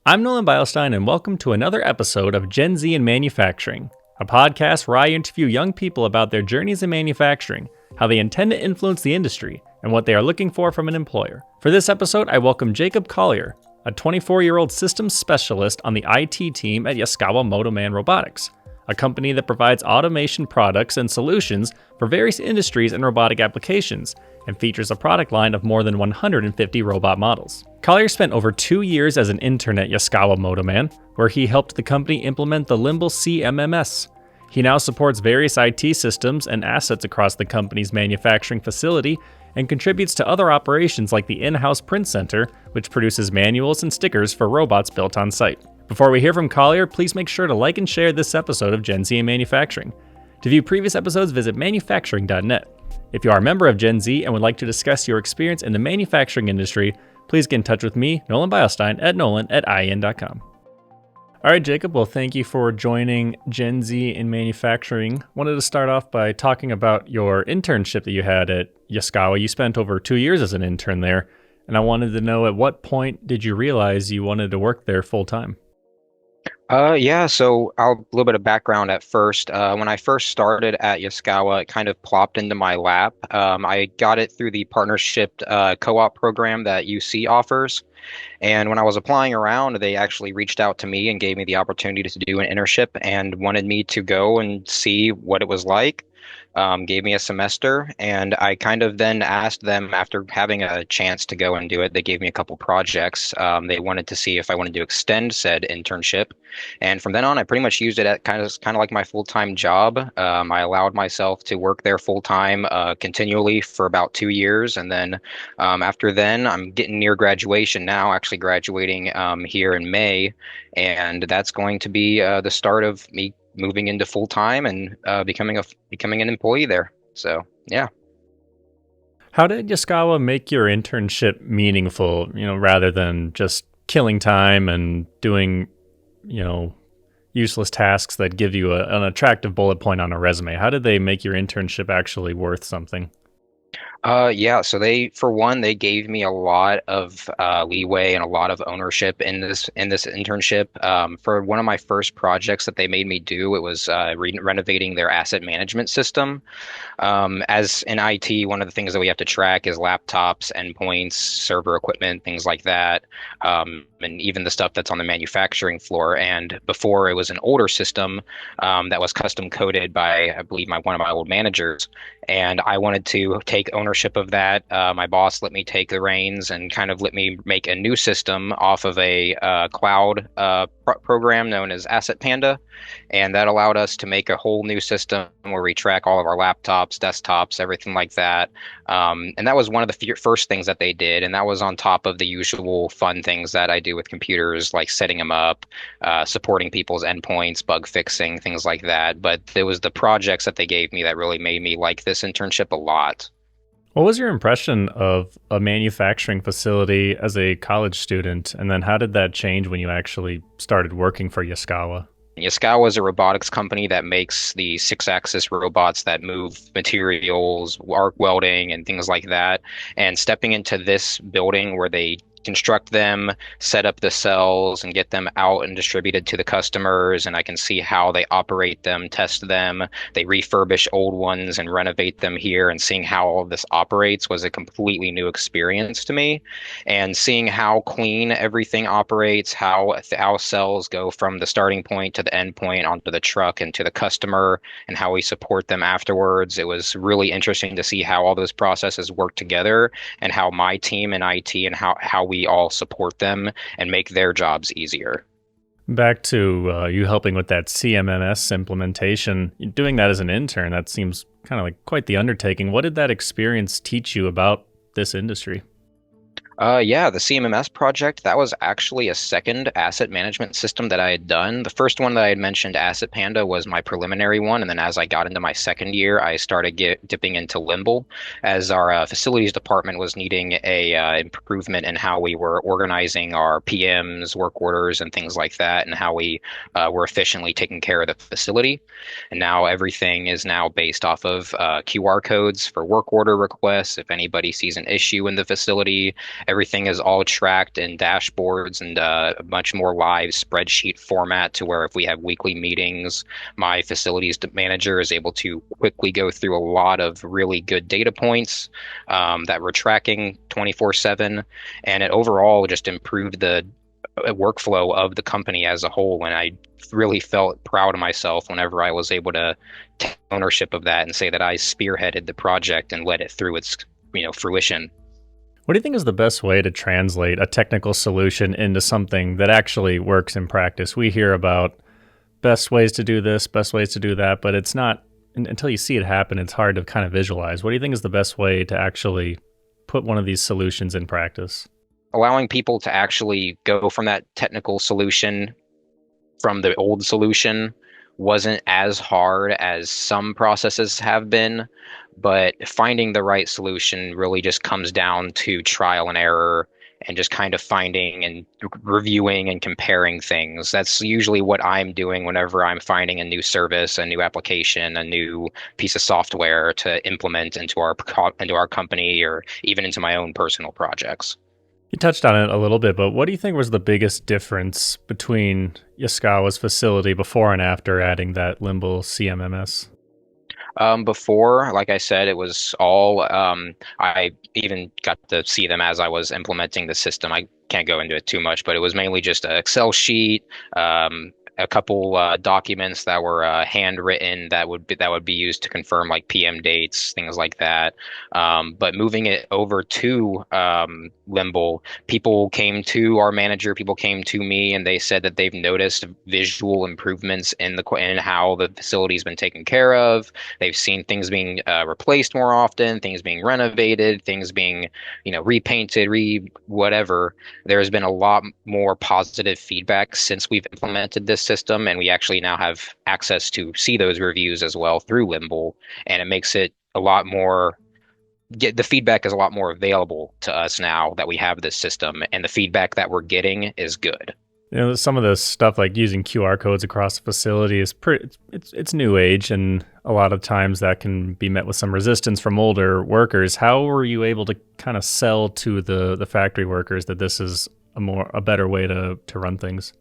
I'm Nolan Beilstein, and welcome to another episode of Gen Z in Manufacturing, a podcast where I interview young people about their journeys in manufacturing, how they intend to influence the industry, and what they are looking for from an employer. For this episode, I welcome Jacob Collier, a 24-year-old systems specialist on the IT team at Yaskawa Motoman Robotics, a company that provides automation products and solutions for various industries and robotic applications, and features a product line of more than 150 robot models. Collier spent over 2 years as an intern at Yaskawa Motoman, where he helped the company implement the Limble CMMS. He now supports various IT systems and assets across the company's manufacturing facility and contributes to other operations like the in-house print center, which produces manuals and stickers for robots built on site. Before we hear from Collier, please make sure to like and share this episode of Gen Z in Manufacturing. To view previous episodes, visit manufacturing.net. If you are a member of Gen Z and would like to discuss your experience in the manufacturing industry, please get in touch with me, Nolan Beilstein, at nolan@in.com. All right, Jacob, well, thank you for joining Gen Z in Manufacturing. Wanted to start off by talking about your internship that you had at Yaskawa. You spent over 2 years as an intern there, and I wanted to know, at what point did you realize you wanted to work there full time? So a little bit of background at first. When I first started at Yaskawa, it kind of plopped into my lap. I got it through the partnership co-op program that UC offers. And when I was applying around, they actually reached out to me and gave me the opportunity to do an internship and wanted me to go and see what it was like. Gave me a semester, and I kind of then asked them, after having a chance to go and do it, they gave me a couple projects. They wanted to see if I wanted to extend said internship, and from then on, I pretty much used it at kind of like my full-time job. I allowed myself to work there full-time, continually for about 2 years, and then after then, I'm getting near graduation now, actually graduating here in May, and that's going to be the start of me moving into full time and becoming an employee there. So yeah. How did Yaskawa make your internship meaningful, rather than just killing time and doing, useless tasks that give you an attractive bullet point on a resume? How did they make your internship actually worth something? So for one, they gave me a lot of leeway and a lot of ownership in this internship. For one of my first projects that they made me do, it was renovating their asset management system. As in IT, one of the things that we have to track is laptops, endpoints, server equipment, things like that, and even the stuff that's on the manufacturing floor. And before, it was an older system that was custom coded by, I believe, one of my old managers. And I wanted to take ownership of that. My boss let me take the reins and kind of let me make a new system off of a cloud program known as Asset Panda. And that allowed us to make a whole new system where we track all of our laptops, desktops, everything like that. And that was one of the first things that they did. And that was on top of the usual fun things that I do with computers, like setting them up, supporting people's endpoints, bug fixing, things like that. But there was the projects that they gave me that really made me like this internship a lot. What was your impression of a manufacturing facility as a college student, and then how did that change when you actually started working for Yaskawa? Yaskawa is a robotics company that makes the six-axis robots that move materials, arc welding, and things like that. And stepping into this building where they construct them, set up the cells, and get them out and distributed to the customers, and I can see how they operate them, test them. They refurbish old ones and renovate them here, and seeing how all of this operates was a completely new experience to me. And seeing how clean everything operates, how cells go from the starting point to the end point onto the truck and to the customer, and how we support them afterwards. It was really interesting to see how all those processes work together, and how my team in IT and how we all support them and make their jobs easier. Back to you helping with that CMMS implementation, doing that as an intern, that seems kind of like quite the undertaking. What did that experience teach you about this industry? The CMMS project, that was actually a second asset management system that I had done. The first one that I had mentioned, Asset Panda, was my preliminary one. And then as I got into my second year, I started dipping into Limble, as our facilities department was needing a improvement in how we were organizing our PMs, work orders, and things like that, and how we were efficiently taking care of the facility. And now everything is now based off of QR codes for work order requests. If anybody sees an issue in the facility, Everything is all tracked in dashboards and a much more live spreadsheet format to where if we have weekly meetings, my facilities manager is able to quickly go through a lot of really good data points that we're tracking 24/7, and it overall just improved the workflow of the company as a whole. And I really felt proud of myself whenever I was able to take ownership of that and say that I spearheaded the project and led it through its, fruition. What do you think is the best way to translate a technical solution into something that actually works in practice? We hear about best ways to do this, best ways to do that, but it's not until you see it happen, it's hard to kind of visualize. What do you think is the best way to actually put one of these solutions in practice? Allowing people to actually go from that technical solution from the old solution wasn't as hard as some processes have been, but finding the right solution really just comes down to trial and error and just kind of finding and reviewing and comparing things. That's usually what I'm doing whenever I'm finding a new service, a new application, a new piece of software to implement into our company or even into my own personal projects. You touched on it a little bit, but what do you think was the biggest difference between Yaskawa's facility before and after adding that Limble CMMS? Before, like I said, it was all, I even got to see them as I was implementing the system. I can't go into it too much, but it was mainly just an Excel sheet, a couple documents that were handwritten that would be used to confirm like PM dates, things like that. But moving it over to Limble, our manager, people came to me and they said that they've noticed visual improvements in how the facility's been taken care of. They've seen things being replaced more often, things being renovated, things being, repainted, whatever. There's been a lot more positive feedback since we've implemented this system, and we actually now have access to see those reviews as well through Limble, and it makes it a lot more the feedback is a lot more available to us now that we have this system, and the feedback that we're getting is good. Some of the stuff like using QR codes across the facility is it's new age, and a lot of times that can be met with some resistance from older workers. How were you able to kind of sell to the factory workers that this is a better way to run things?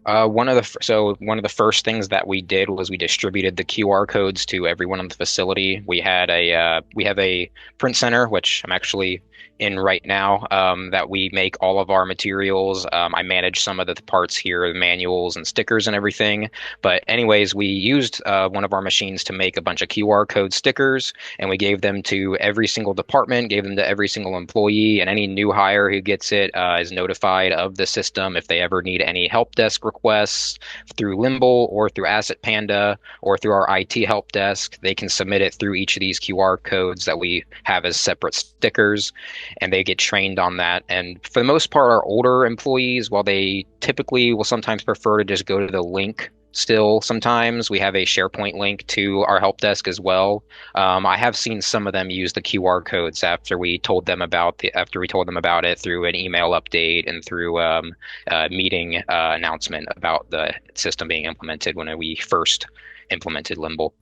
One of the first things that we did was we distributed the QR codes to everyone in the facility. We have a print center, which I'm actually in right now, that we make all of our materials. I manage some of the parts here, the manuals and stickers and everything. But anyways, we used one of our machines to make a bunch of QR code stickers, and we gave them to every single department, gave them to every single employee, and any new hire who gets it is notified of the system if they ever need any help desk requests through Limble or through Asset Panda or through our IT help desk. They can submit it through each of these QR codes that we have as separate stickers, and they get trained on that. And for the most part, our older employees, while they typically will sometimes prefer to just go to the link, still sometimes we have a SharePoint link to our help desk as well. I have seen some of them use the QR codes after we told them about it through an email update and through a meeting announcement about the system being implemented when we first implemented Limble.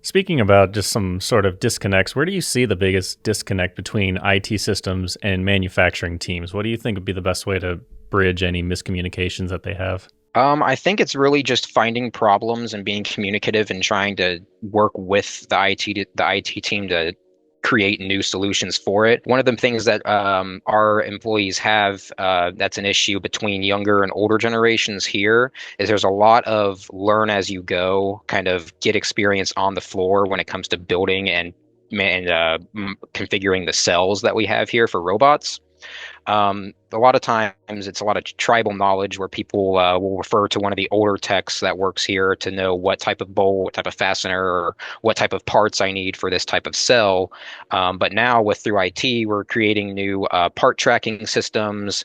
Speaking about just some sort of disconnects, where do you see the biggest disconnect between IT systems and manufacturing teams? What do you think would be the best way to bridge any miscommunications that they have? I think it's really just finding problems and being communicative and trying to work with the IT team to create new solutions for it. One of the things that our employees have that's an issue between younger and older generations here is there's a lot of learn as you go, kind of get experience on the floor when it comes to building and configuring the cells that we have here for robots. A lot of times it's a lot of tribal knowledge where people will refer to one of the older techs that works here to know what type of bowl, what type of fastener, or what type of parts I need for this type of cell. But now through IT, we're creating new part tracking systems,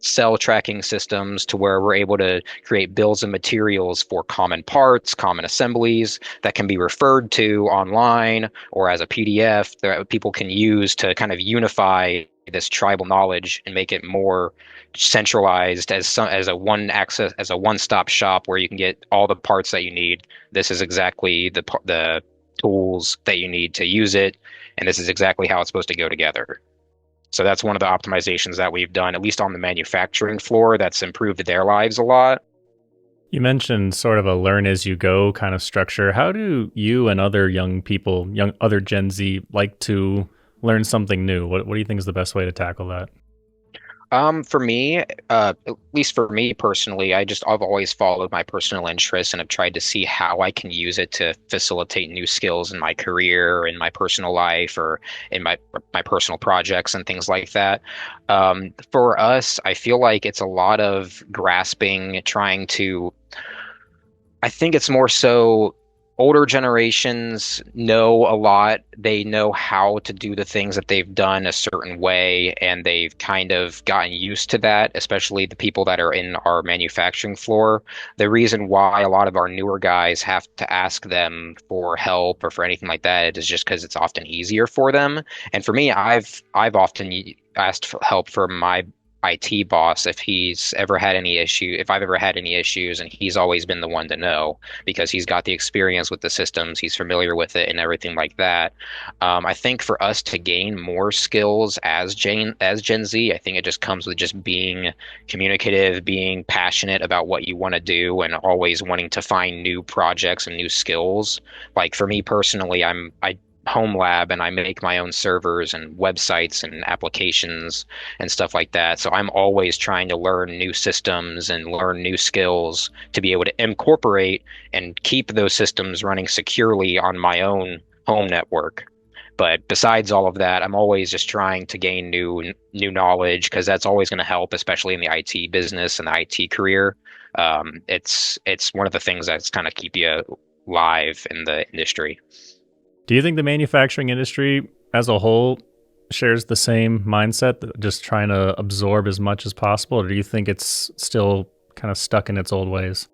cell tracking systems to where we're able to create bills of materials for common parts, common assemblies that can be referred to online or as a PDF that people can use to kind of unify this tribal knowledge and make it more centralized as a one-stop shop where you can get all the parts that you need. This is exactly the tools that you need to use it, and this is exactly how it's supposed to go together. So that's one of the optimizations that we've done, at least on the manufacturing floor, that's improved their lives a lot. You mentioned sort of a learn as you go kind of structure. How do you and other young people, other Gen Z, like to learn something new? What do you think is the best way to tackle that? For me, at least for me personally, I've always followed my personal interests and have tried to see how I can use it to facilitate new skills in my career, in my personal life, or in my personal projects and things like that. For us, I feel like it's a lot of grasping, trying to I think it's more so older generations know a lot. They know how to do the things that they've done a certain way, and they've kind of gotten used to that, especially the people that are in our manufacturing floor. The reason why a lot of our newer guys have to ask them for help or for anything like that is just because it's often easier for them. And for me, I've often asked for help for my IT boss if I've ever had any issues, and he's always been the one to know because he's got the experience with the systems, he's familiar with it and everything like that. I think for us to gain more skills as Gen Z, I think it just comes with just being communicative, being passionate about what you want to do, and always wanting to find new projects and new skills. Like for me personally, I home lab and I make my own servers and websites and applications and stuff like that. So I'm always trying to learn new systems and learn new skills to be able to incorporate and keep those systems running securely on my own home network. But besides all of that, I'm always just trying to gain new knowledge because that's always going to help, especially in the IT business and the IT career. It's one of the things that's kind of keep you live in the industry. Do you think the manufacturing industry as a whole shares the same mindset, just trying to absorb as much as possible, or do you think it's still kind of stuck in its old ways?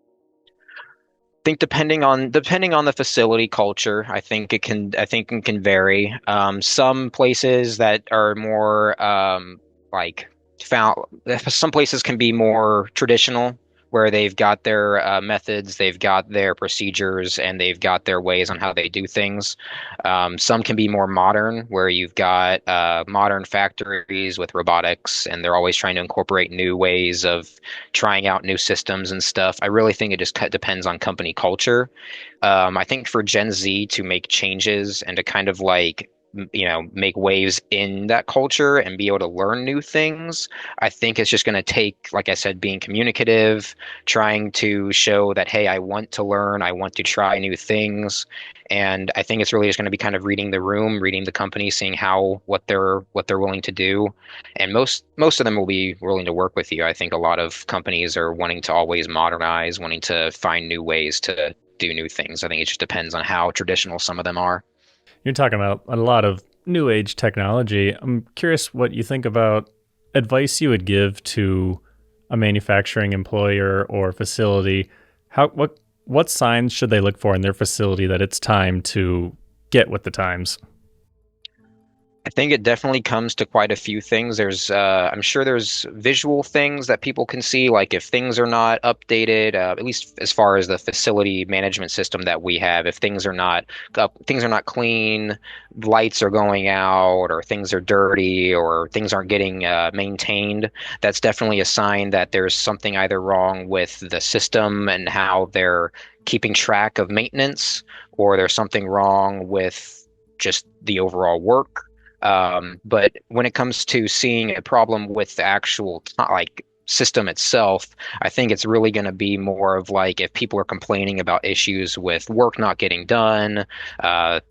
Think depending on the facility culture, I think it can vary. Some places that are more like found some places can be more traditional where they've got their methods, they've got their procedures, and they've got their ways on how they do things. Some can be more modern, where you've got modern factories with robotics, and they're always trying to incorporate new ways of trying out new systems and stuff. I really think it just depends on company culture. I think for Gen Z to make changes and to kind of like make waves in that culture and be able to learn new things. I think it's just going to take, like I said, being communicative, trying to show that, hey, I want to learn, I want to try new things. And I think it's really just going to be kind of reading the room, reading the company, seeing what they're willing to do. And most of them will be willing to work with you. I think a lot of companies are wanting to always modernize, wanting to find new ways to do new things. I think it just depends on how traditional some of them are. You're talking about a lot of new age technology. I'm curious what you think about advice you would give to a manufacturing employer or facility. What signs should they look for in their facility that it's time to get with the times? I think it definitely comes to quite a few things. I'm sure there's visual things that people can see, like if things are not updated, at least as far as the facility management system that we have, if things are not things are not clean, lights are going out, or things are dirty, or things aren't getting maintained. That's definitely a sign that there's something either wrong with the system and how they're keeping track of maintenance, or there's something wrong with just the overall work. But when it comes to seeing a problem with the actual like system itself, I think it's really going to be more of like if people are complaining about issues with work not getting done,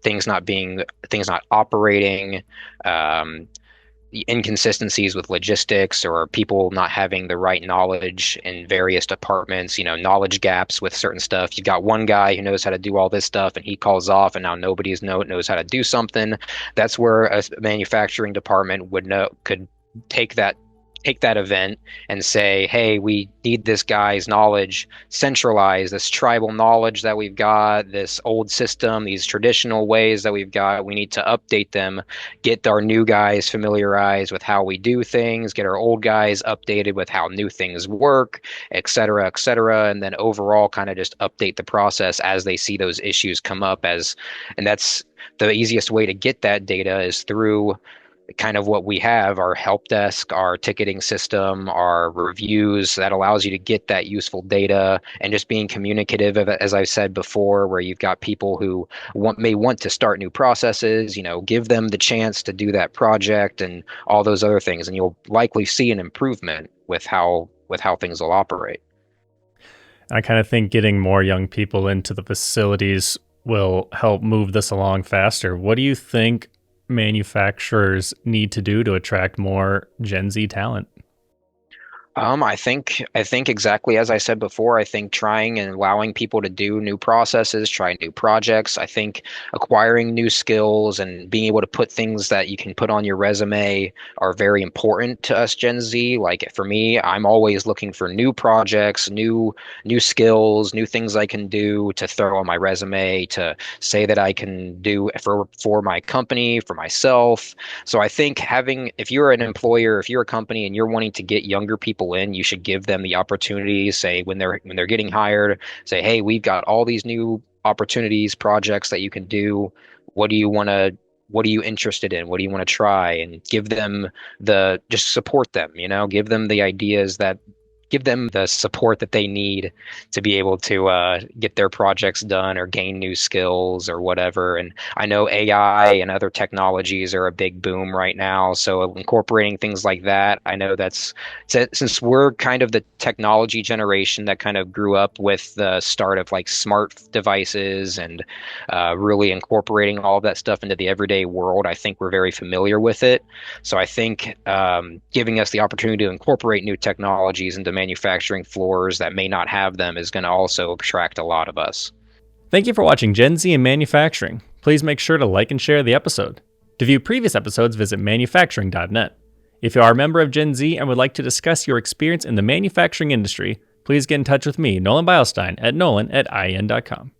things not operating, um, the inconsistencies with logistics or people not having the right knowledge in various departments, knowledge gaps with certain stuff. You've got one guy who knows how to do all this stuff and he calls off and now knows how to do something. That's where a manufacturing department could take that event and say, hey, we need this guy's knowledge centralized, this tribal knowledge that we've got, this old system, these traditional ways that we've got. We need to update them, get our new guys familiarized with how we do things, get our old guys updated with how new things work, et cetera, and then overall kind of just update the process as they see those issues come up and that's the easiest way to get that data is through kind of what we have, our help desk, our ticketing system, our reviews that allows you to get that useful data and just being communicative, as I said before, where you've got people who may want to start new processes, give them the chance to do that project and all those other things, and you'll likely see an improvement with how things will operate. I kind of think getting more young people into the facilities will help move this along faster. What do you think manufacturers need to do to attract more Gen Z talent? I think exactly as I said before, I think trying and allowing people to do new processes, try new projects. I think acquiring new skills and being able to put things that you can put on your resume are very important to us Gen Z. Like for me, I'm always looking for new projects, new skills, new things I can do to throw on my resume to say that I can do for my company, for myself. So I think if you're an employer, if you're a company and you're wanting to get younger people in, you should give them the opportunity, say when they're getting hired, say, hey, we've got all these new opportunities, projects that you can do. What are you interested in? What do you want to try? And just support them, give them the ideas that give them the support that they need to be able to get their projects done or gain new skills or whatever. And I know AI and other technologies are a big boom right now. So incorporating things like that, I know since we're kind of the technology generation that kind of grew up with the start of like smart devices and really incorporating all of that stuff into the everyday world, I think we're very familiar with it. So I think giving us the opportunity to incorporate new technologies into manufacturing floors that may not have them is going to also attract a lot of us. Thank you for watching Gen Z in Manufacturing. Please make sure to like and share the episode. To view previous episodes, visit manufacturing.net. If you are a member of Gen Z and would like to discuss your experience in the manufacturing industry, please get in touch with me, Nolan Beilstein, at nolan@in.com.